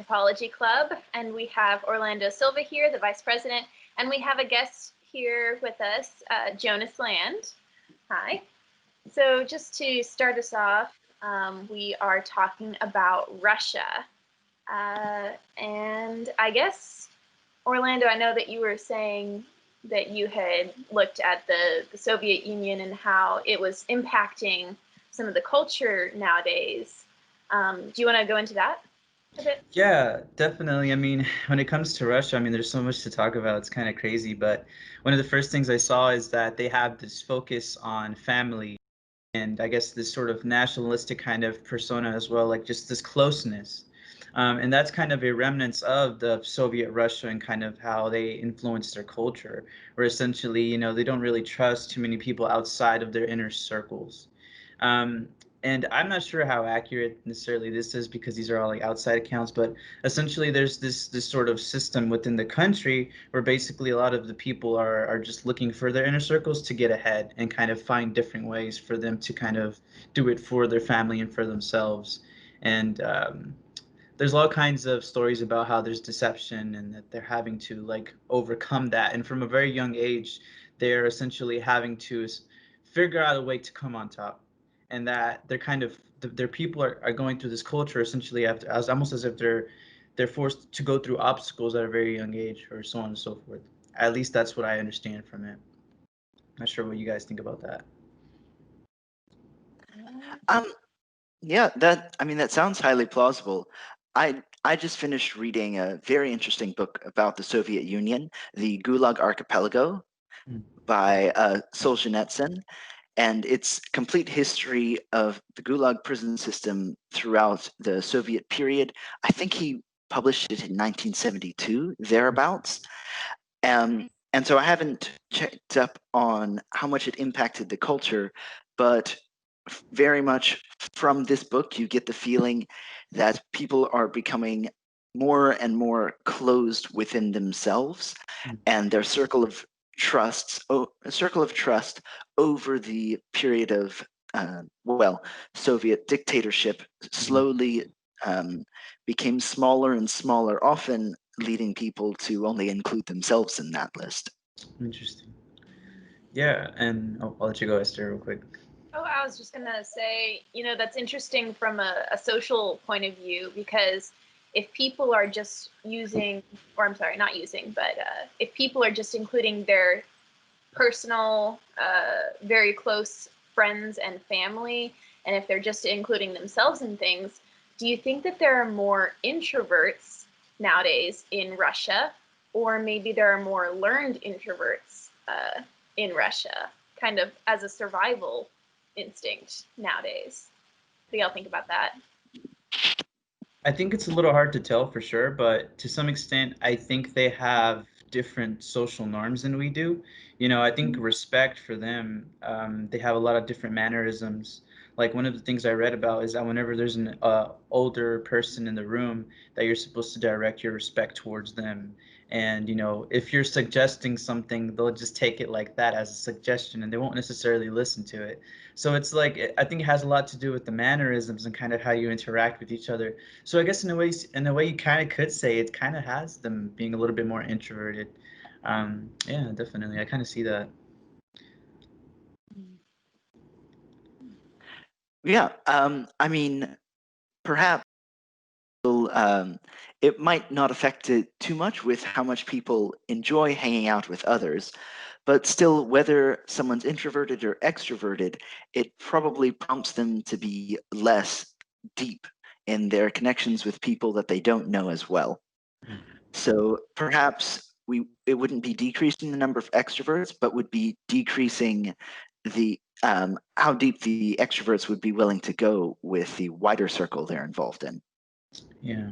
Anthropology Club, and we have Orlando Silva here, the Vice President, and we have a guest here with us, Jonas Land. Hi. So just to start us off, we are talking about Russia. And I guess, Orlando, I know that you were saying that you had looked at the Soviet Union and how it was impacting some of the culture nowadays. Do you want to go into that a bit? Yeah, definitely. I mean, when it comes to Russia, I mean, there's so much to talk about. It's kind of crazy. But one of the first things I saw is that they have this focus on family and I guess this sort of nationalistic kind of persona as well, like just this closeness. And that's kind of a remnants of the Soviet Russia and kind of how they influenced their culture, where essentially, they don't really trust too many people outside of their inner circles. Um, and I'm not sure how accurate necessarily this is because these are all like outside accounts, but essentially there's this sort of system within the country where basically a lot of the people are just looking for their inner circles to get ahead and kind of find different ways for them to kind of do it for their family and for themselves. And there's all kinds of stories about how there's deception and that they're having to like overcome that. And from a very young age, they're essentially having to figure out a way to come on top. And that they're kind of their people are going through this culture essentially after as almost as if they're forced to go through obstacles at a very young age or so on and so forth. At least that's what I understand from it. Not sure what you guys think about that. Um, yeah, that sounds highly plausible. I just finished reading a very interesting book about the Soviet Union, The Gulag Archipelago by Solzhenitsyn, and its complete history of the Gulag prison system throughout the Soviet period. I think he published it in 1972, thereabouts. And so I haven't checked up on how much it impacted the culture, but very much from this book, you get the feeling that people are becoming more and more closed within themselves, and their circle of trust over the period of Soviet dictatorship slowly became smaller and smaller, often leading people to only include themselves in that list. Interesting. Yeah, and I'll let you go, Esther, real quick. Oh, I was just going to say, that's interesting from a social point of view, because if people are just using, or I'm sorry, not using, but if people are just including their personal, very close friends and family, and if they're just including themselves in things, do you think that there are more introverts nowadays in Russia, or maybe there are more learned introverts in Russia, kind of as a survival instinct nowadays? What do y'all think about that? I think it's a little hard to tell for sure, but to some extent, I think they have different social norms than we do. I think respect for them, they have a lot of different mannerisms. Like one of the things I read about is that whenever there's an older person in the room, that you're supposed to direct your respect towards them. And, if you're suggesting something, they'll just take it like that as a suggestion and they won't necessarily listen to it. So it's like, I think it has a lot to do with the mannerisms and kind of how you interact with each other. So I guess in a way you kind of could say it kind of has them being a little bit more introverted. Yeah, definitely. I kind of see that. Yeah, I mean, perhaps it might not affect it too much with how much people enjoy hanging out with others, but still, whether someone's introverted or extroverted, it probably prompts them to be less deep in their connections with people that they don't know as well. So perhaps it wouldn't be decreasing the number of extroverts, but would be decreasing the how deep the extroverts would be willing to go with the wider circle they're involved in. Yeah.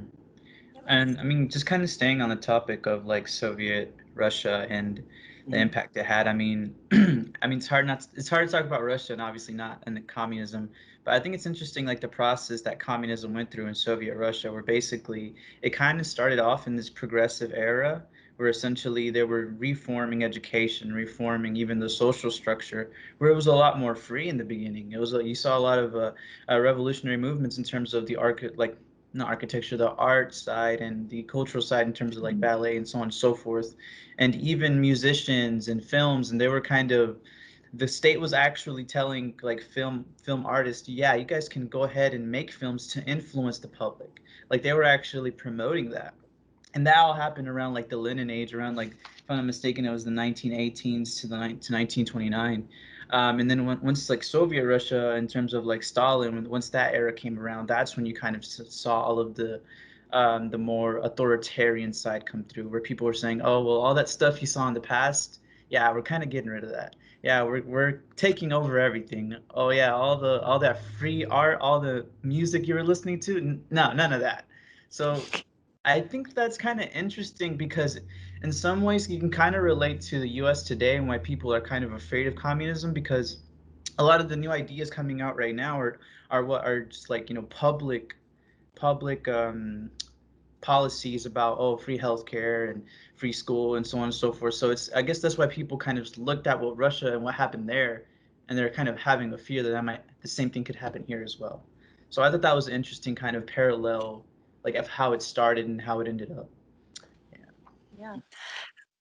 And I mean, just kind of staying on the topic of like Soviet Russia and the impact it had. I mean, it's hard to talk about Russia and obviously not in the communism, but I think it's interesting like the process that communism went through in Soviet Russia, where basically it kind of started off in this progressive era where essentially they were reforming education, reforming even the social structure, where it was a lot more free in the beginning. It was you saw a lot of revolutionary movements in terms of the the architecture, the art side, and the cultural side in terms of like ballet and so on and so forth, and even musicians and films. And they were kind of, the state was actually telling like film artists, yeah, you guys can go ahead and make films to influence the public. Like they were actually promoting that. And that all happened around like the Lenin age, around like, if I'm not mistaken, it was the 1918s to 1929. And then once like Soviet Russia, in terms of like Stalin, once that era came around, that's when you kind of saw all of the more authoritarian side come through, where people were saying, oh, well, all that stuff you saw in the past, yeah, we're kind of getting rid of that. Yeah, we're taking over everything. Oh yeah, all that free art, all the music you were listening to, no, none of that. So I think that's kind of interesting because in some ways you can kind of relate to the US today and why people are kind of afraid of communism, because a lot of the new ideas coming out right now are what are just like, public policies about, oh, free healthcare and free school and so on and so forth. So it's, I guess that's why people kind of looked at what Russia and what happened there, and they're kind of having a fear that the same thing could happen here as well. So I thought that was an interesting kind of parallel, like of how it started and how it ended up. Yeah.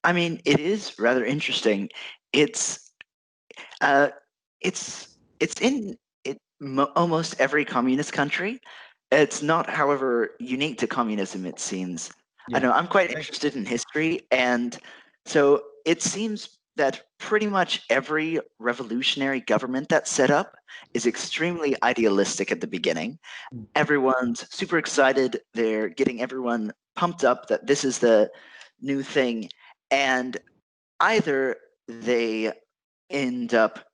I mean, it is rather interesting. It's uh, it's in almost every communist country. It's not, however, unique to communism, it seems. I Yeah. know I'm quite interested in history, and so it seems that pretty much every revolutionary government that's set up is extremely idealistic at the beginning. Everyone's super excited. They're getting everyone pumped up that this is the new thing. And either they end up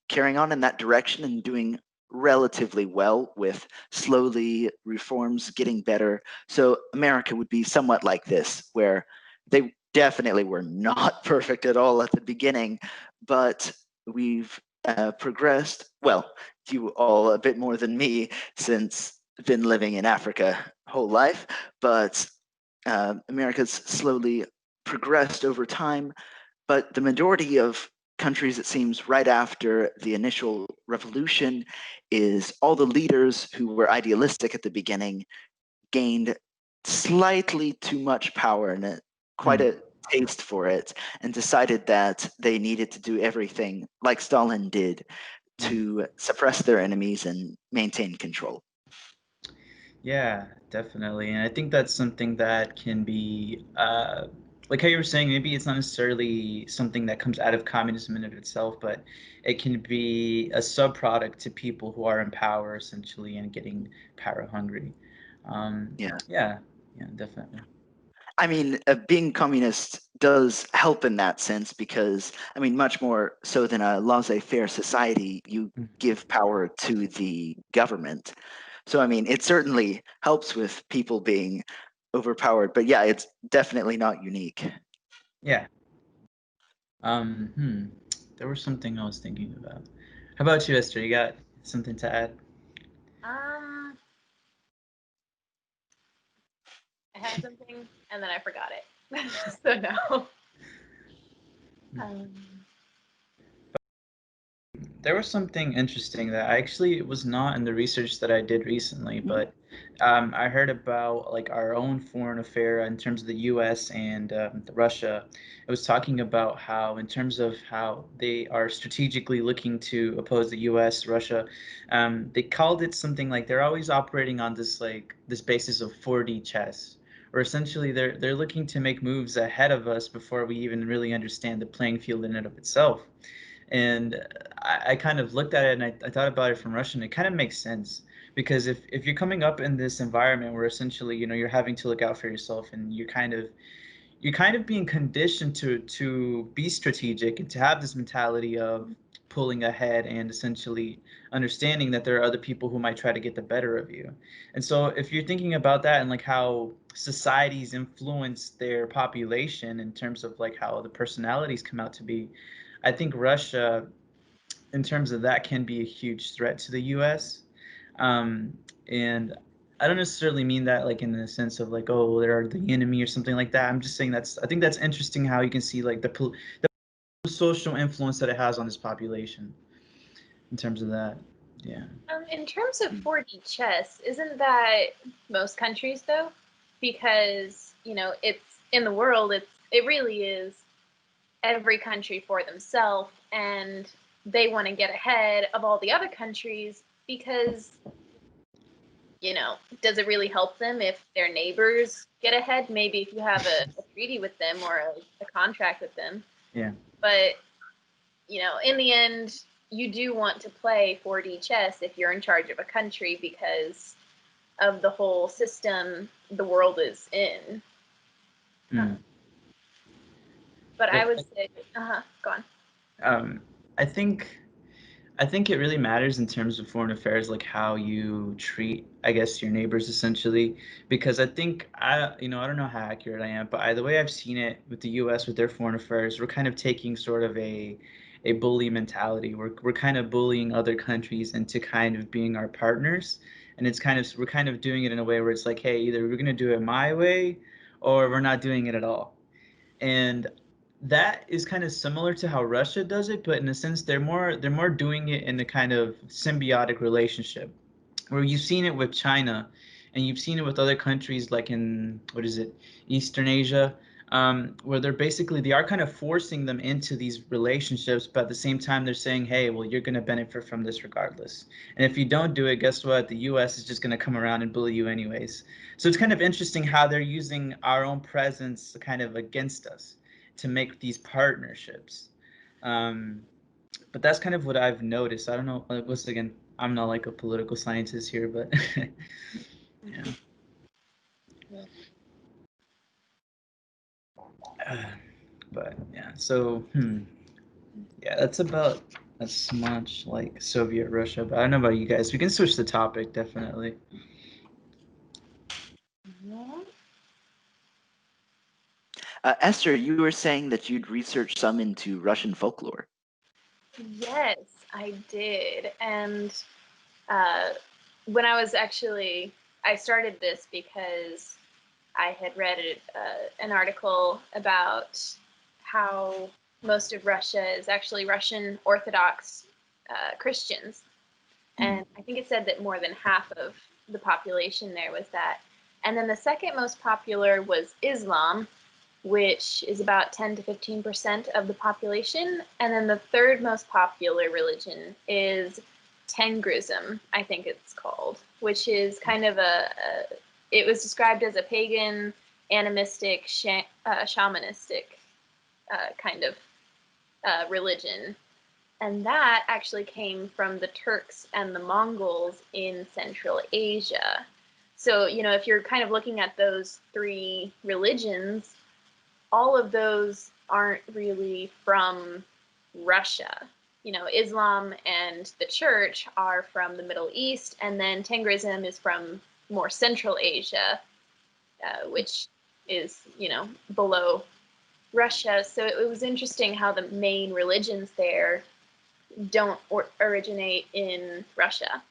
carrying on in that direction and doing relatively well with slowly reforms getting better. So America would be somewhat like this, where they definitely were not perfect at all at the beginning, but we've progressed. Well, you all a bit more than me, since been living in Africa whole life, but America's slowly progressed over time. But the majority of countries, it seems, right after the initial revolution, is all the leaders who were idealistic at the beginning gained slightly too much power and quite a taste for it, and decided that they needed to do everything like Stalin did to suppress their enemies and maintain control. Yeah, definitely. And I think that's something that can be, like how you were saying, maybe it's not necessarily something that comes out of communism in of itself, but it can be a subproduct to people who are in power essentially and getting power hungry. Yeah. Yeah, yeah, definitely. I mean, being communist does help in that sense because, I mean, much more so than a laissez-faire society, you give power to the government. So, I mean, it certainly helps with people being overpowered. But yeah, it's definitely not unique. Yeah. There was something I was thinking about. How about you, Esther? You got something to add? Um, I had something and then I forgot it. So no. Um, There was something interesting that actually was not in the research that I did recently, but I heard about like our own foreign affair in terms of the U.S. and Russia. It was talking about how, in terms of how they are strategically looking to oppose the U.S., Russia, they called it something like they're always operating on this basis of 4D chess, or essentially they're looking to make moves ahead of us before we even really understand the playing field in and of itself. And I kind of looked at it and I thought about it from Russian. It kind of makes sense because if you're coming up in this environment where essentially, you're having to look out for yourself, and you're kind of being conditioned to be strategic and to have this mentality of pulling ahead and essentially understanding that there are other people who might try to get the better of you. And so if you're thinking about that and like how societies influence their population in terms of like how the personalities come out to be, I think Russia, in terms of that, can be a huge threat to the U.S. And I don't necessarily mean that like in the sense of like, oh, they're the enemy or something like that. I'm just saying I think that's interesting how you can see like the social influence that it has on this population in terms of that. Yeah. In terms of 4D chess, isn't that most countries though? Because, you know, it's in the world, it really is every country for themselves, and they want to get ahead of all the other countries because, you know, does it really help them if their neighbors get ahead? Maybe if you have a treaty with them or a contract with them. Yeah. But, you know, in the end, you do want to play 4D chess if you're in charge of a country because of the whole system the world is in. Mm. But I Well, would say, go on. I think it really matters in terms of foreign affairs, like how you treat, I guess, your neighbors essentially, because I think I don't know how accurate I am, but the way I've seen it with the U.S. with their foreign affairs, we're kind of taking sort of a bully mentality. We're kind of bullying other countries into kind of being our partners, and we're kind of doing it in a way where it's like, hey, either we're gonna do it my way, or we're not doing it at all. And that is kind of similar to how Russia does it, but in a sense they're more doing it in a kind of symbiotic relationship where you've seen it with China and you've seen it with other countries like in what is it, Eastern Asia, where they are kind of forcing them into these relationships, but at the same time they're saying, hey, well, you're going to benefit from this regardless. And if you don't do it, guess what? The US is just going to come around and bully you anyways. So it's kind of interesting how they're using our own presence kind of against us to make these partnerships. But that's kind of what I've noticed. I don't know. Once again, I'm not like a political scientist here, but yeah. But yeah, so yeah, that's about as much like Soviet Russia. But I don't know about you guys. We can switch the topic definitely. Esther, you were saying that you'd researched some into Russian folklore. Yes, I did. And uh, when I started this because I had read an article about how most of Russia is actually Russian Orthodox Christians. And I think it said that more than half of the population there was that. And then the second most popular was Islam, which is about 10 to 15% of the population. And then the third most popular religion is Tengrism, I think it's called, which is kind of it was described as a pagan, animistic, shamanistic kind of religion. And that actually came from the Turks and the Mongols in Central Asia. So, you know, if you're kind of looking at those three religions, all of those aren't really from Russia. You know, Islam and the church are from the Middle East, and then Tengrism is from more Central Asia, which is, you know, below Russia. So it was interesting how the main religions there don't originate in Russia.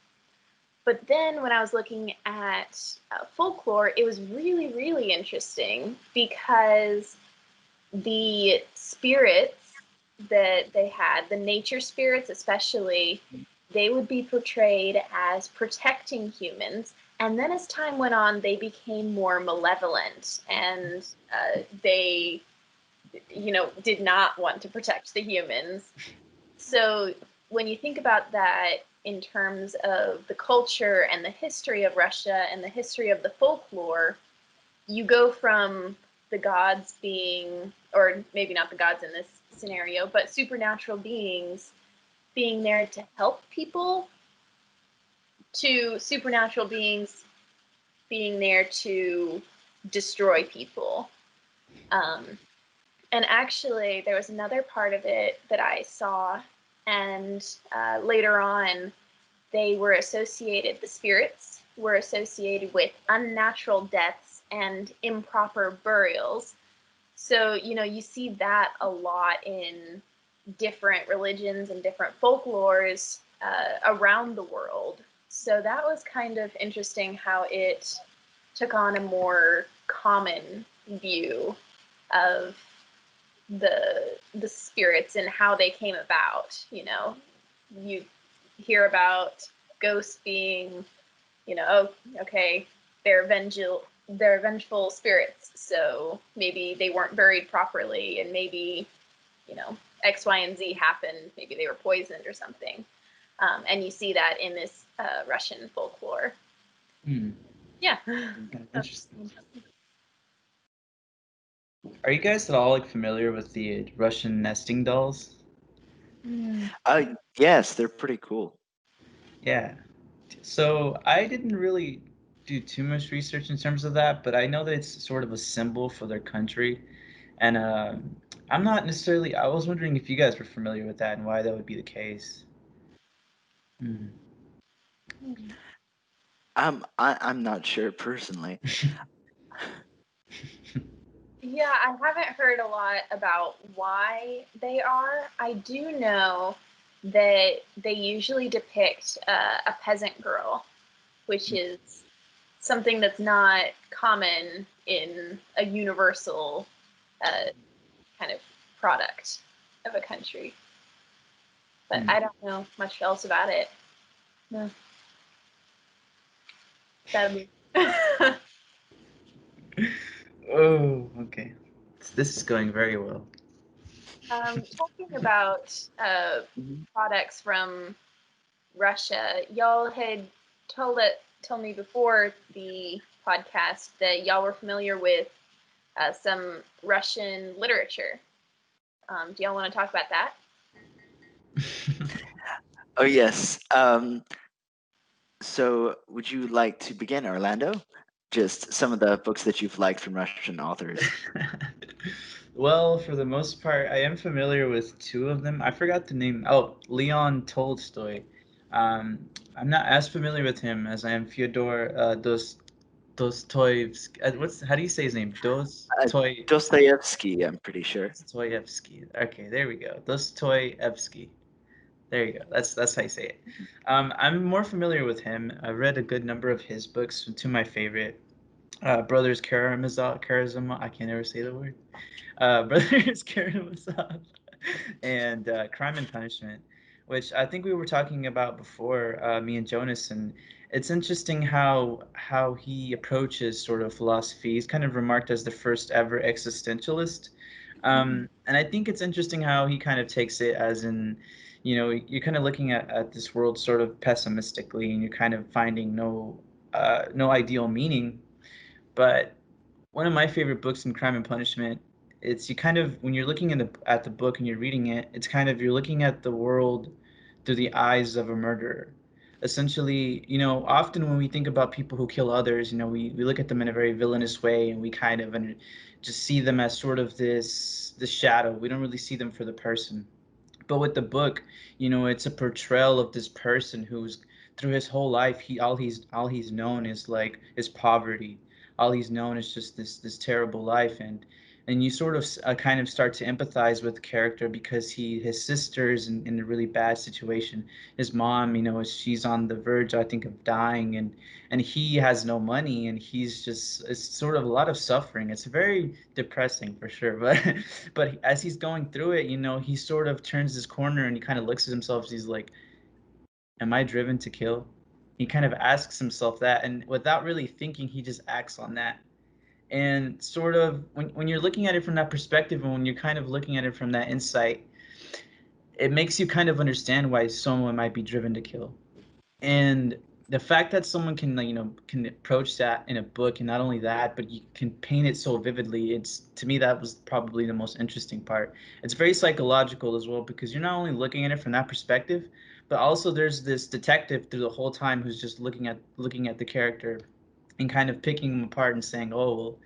But then when I was looking at folklore, it was really, really interesting because the spirits that they had, the nature spirits especially, they would be portrayed as protecting humans. And then as time went on, they became more malevolent and they, you know, did not want to protect the humans. So when you think about that in terms of the culture and the history of Russia and the history of the folklore, you go from the gods being, or maybe not the gods in this scenario, but supernatural beings being there to help people, to supernatural beings being there to destroy people. And actually, there was another part of it that I saw, and later on, the spirits were associated with unnatural deaths and improper burials. So, you know, you see that a lot in different religions and different folklores around the world. So that was kind of interesting how it took on a more common view of the spirits and how they came about. You know, you hear about ghosts being, oh, okay, they're vengeful spirits, so maybe they weren't buried properly, and maybe, X, Y, and Z happened. Maybe they were poisoned or something. And you see that in this Russian folklore. Yeah. Interesting. Are you guys at all like familiar with the Russian nesting dolls? Yes, they're pretty cool. Yeah. So I didn't really do too much research in terms of that, but I know that it's sort of a symbol for their country. And I'm not necessarily, I was wondering if you guys were familiar with that and why that would be the case. I'm not sure personally. Yeah, I haven't heard a lot about why they are. I do know that they usually depict a peasant girl, which is something that's not common in a universal kind of product of a country. But I don't know much else about it. No. Sadly. Oh, okay. This is going very well. Talking about products from Russia, y'all had told me before the podcast that y'all were familiar with some Russian literature. Do y'all want to talk about that? Oh yes. So would you like to begin, Orlando? Just some of the books that you've liked from Russian authors. Well, for the most part, I am familiar with two of them. I forgot the name. Oh, Leon Tolstoy. I'm not as familiar with him as I am Fyodor Dostoevsky. How do you say his name? Dostoevsky, I'm pretty sure. Dostoevsky. Okay, there we go. Dostoevsky. There you go. That's how you say it. I'm more familiar with him. I've read a good number of his books. Two of my favorite, Brothers Karamazov. I can never say the word. Brothers Karamazov, and Crime and Punishment, which I think we were talking about before, me and Jonas. And it's interesting how he approaches sort of philosophy. He's kind of remarked as the first ever existentialist. And I think it's interesting how he kind of takes it as in, you're kind of looking at this world sort of pessimistically, and you're kind of finding no ideal meaning. But one of my favorite books in Crime and Punishment, it's you kind of when you're looking at the book and you're reading it, it's kind of you're looking at the world through the eyes of a murderer. Essentially, often when we think about people who kill others, we look at them in a very villainous way, and we kind of just see them as sort of this shadow. We don't really see them for the person. But with the book, it's a portrayal of this person who's through his whole life, all he's known is poverty. All he's known is just this terrible life. And you sort of kind of start to empathize with the character because his sister's in a really bad situation. His mom, she's on the verge, I think, of dying, and he has no money, and it's sort of a lot of suffering. It's very depressing for sure. But as he's going through it, he sort of turns his corner and he kind of looks at himself. He's like, am I driven to kill? He kind of asks himself that, and without really thinking, he just acts on that. And sort of when you're looking at it from that perspective, and when you're kind of looking at it from that insight, it makes you kind of understand why someone might be driven to kill. And the fact that someone can approach that in a book, and not only that, but you can paint it so vividly, it's, to me, that was probably the most interesting part. It's very psychological as well, because you're not only looking at it from that perspective, but also there's this detective through the whole time who's just looking at the character and kind of picking him apart and saying, oh, well,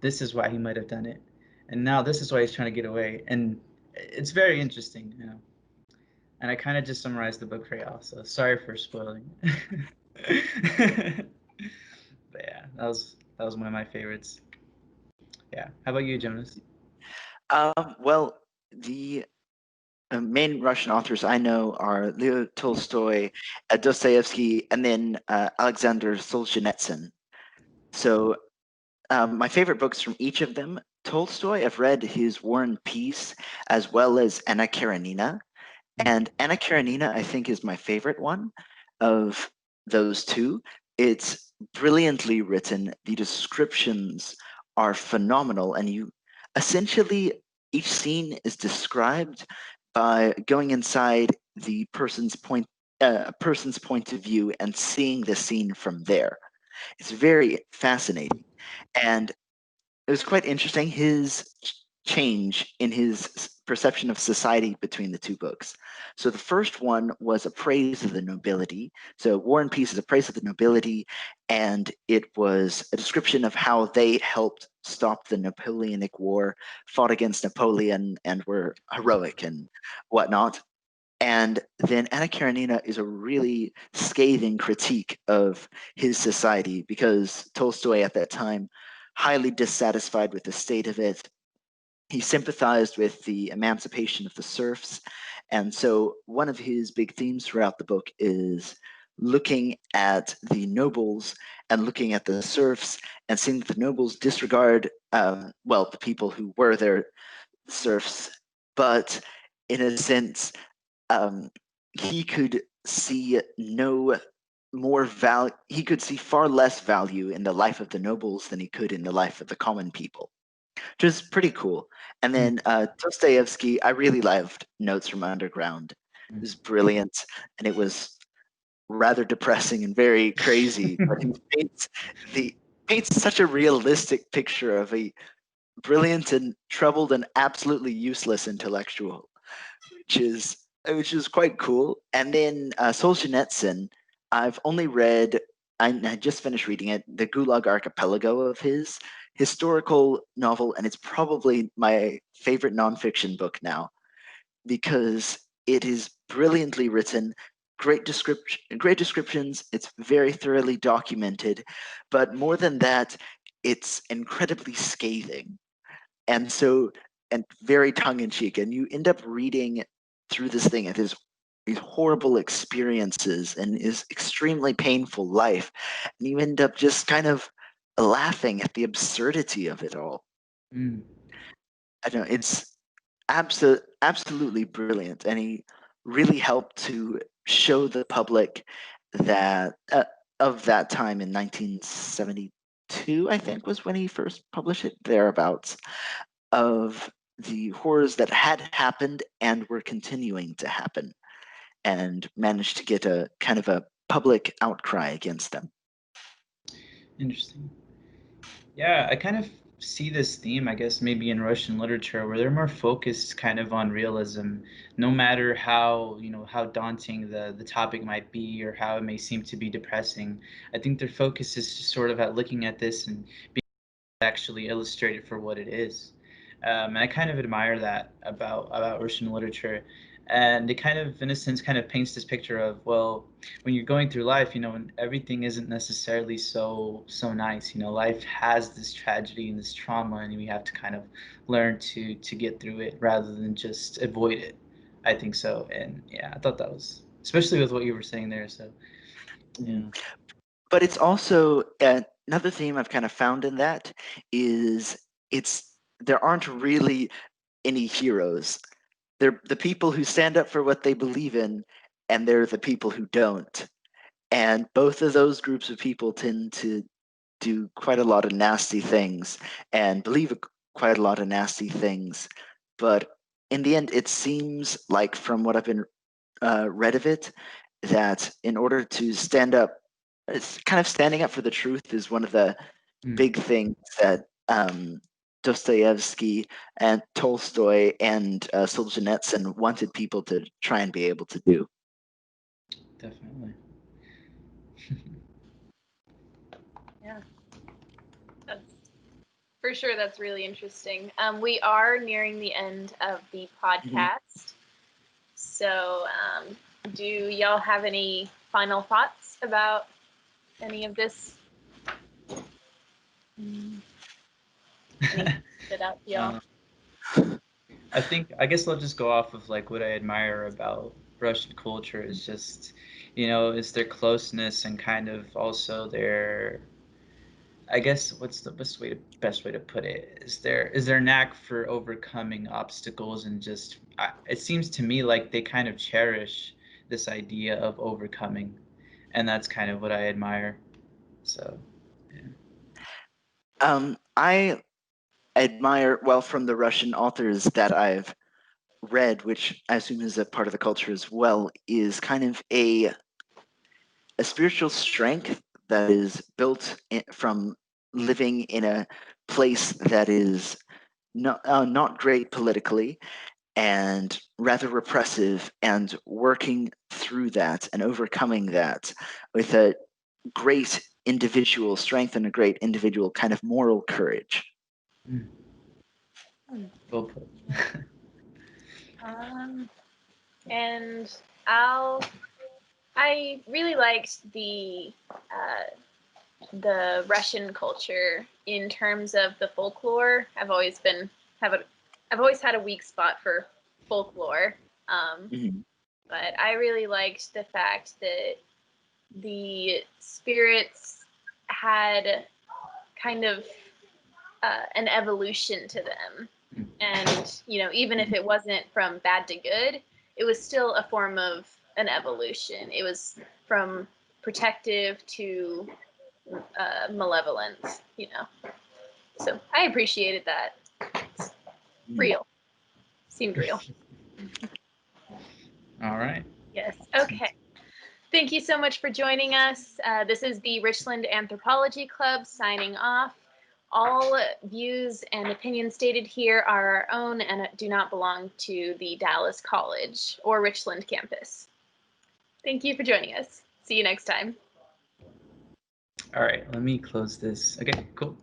this is why he might have done it, and now this is why he's trying to get away. And it's very interesting. And I kind of just summarized the book for y'all, so sorry for spoiling. But yeah, that was one of my favorites. Yeah. How about you, Jonas? Well, the main Russian authors I know are Leo Tolstoy, Dostoevsky, and then Alexander Solzhenitsyn. So my favorite books from each of them, Tolstoy, I've read his War and Peace as well as Anna Karenina. And Anna Karenina, I think, is my favorite one of those two. It's brilliantly written. The descriptions are phenomenal, and you essentially each scene is described by going inside the person's point of view and seeing the scene from there. It's very fascinating, and it was quite interesting his change in his perception of society between the two books. So the first one was a praise of the nobility. So War and Peace is a praise of the nobility, and it was a description of how they helped stop the Napoleonic War, fought against Napoleon, and were heroic and whatnot. And then Anna Karenina is a really scathing critique of his society because Tolstoy at that time, highly dissatisfied with the state of it, he sympathized with the emancipation of the serfs. And so one of his big themes throughout the book is looking at the nobles and looking at the serfs and seeing that the nobles disregard, well, the people who were their serfs, but in a sense, um, he could see no more value. He could see far less value in the life of the nobles than he could in the life of the common people, which is pretty cool. And then Dostoevsky, I really loved Notes from Underground. It was brilliant, and it was rather depressing and very crazy. But he paints such a realistic picture of a brilliant and troubled and absolutely useless intellectual, which is quite cool. And then Solzhenitsyn, I've only read. I just finished reading it, the Gulag Archipelago of his historical novel, and it's probably my favorite nonfiction book now because it is brilliantly written, great descriptions. It's very thoroughly documented, but more than that, it's incredibly scathing and very tongue in cheek, and you end up reading through this thing of his these horrible experiences and his extremely painful life, and you end up just kind of laughing at the absurdity of it all. Mm. I don't know, it's absolutely brilliant, and he really helped to show the public that of that time in 1972, I think, was when he first published it, thereabouts, of the horrors that had happened and were continuing to happen, and managed to get a kind of a public outcry against them. Interesting. Yeah, I kind of see this theme, I guess, maybe in Russian literature, where they're more focused kind of on realism, no matter how, how daunting the topic might be or how it may seem to be depressing. I think their focus is just sort of at looking at this and being actually illustrated for what it is. And I kind of admire that about Russian literature. And it kind of, in a sense, kind of paints this picture of, well, when you're going through life, and everything isn't necessarily so nice. Life has this tragedy and this trauma, and we have to kind of learn to get through it rather than just avoid it. I think so. And yeah, I thought that was, especially with what you were saying there. So yeah. But it's also another theme I've kind of found in that is there aren't really any heroes. They're the people who stand up for what they believe in, and they're the people who don't. And both of those groups of people tend to do quite a lot of nasty things and believe quite a lot of nasty things. But in the end, it seems like, from what I've been read of it, that in order to stand up, it's kind of standing up for the truth is one of the big things that Dostoevsky and Tolstoy and Solzhenitsyn wanted people to try and be able to do. Definitely. Yeah, that's for sure. That's really interesting. We are nearing the end of the podcast. So, do y'all have any final thoughts about any of this? Anything stood out to y'all? I guess I'll just go off of like what I admire about Russian culture is just, is their closeness and kind of also their, I guess what's the best way to put it is their knack for overcoming obstacles and just it seems to me like they kind of cherish this idea of overcoming. and that's kind of what I admire. So, yeah. I admire, well, from the Russian authors that I've read, which I assume is a part of the culture as well, is kind of a spiritual strength that is built from living in a place that is not great politically and rather repressive, and working through that and overcoming that with a great individual strength and a great individual kind of moral courage. Well put. And I really liked the Russian culture in terms of the folklore. I've always had a weak spot for folklore. Mhm. But I really liked the fact that the spirits had kind of an evolution to them. And, even if it wasn't from bad to good, it was still a form of an evolution. It was from protective to malevolent, So I appreciated that. It's real. Seemed real. All right. Yes. Okay. Thank you so much for joining us. This is the Richland Anthropology Club signing off. All views and opinions stated here are our own and do not belong to the Dallas College or Richland campus. Thank you for joining us. See you next time. All right, let me close this. Okay, cool.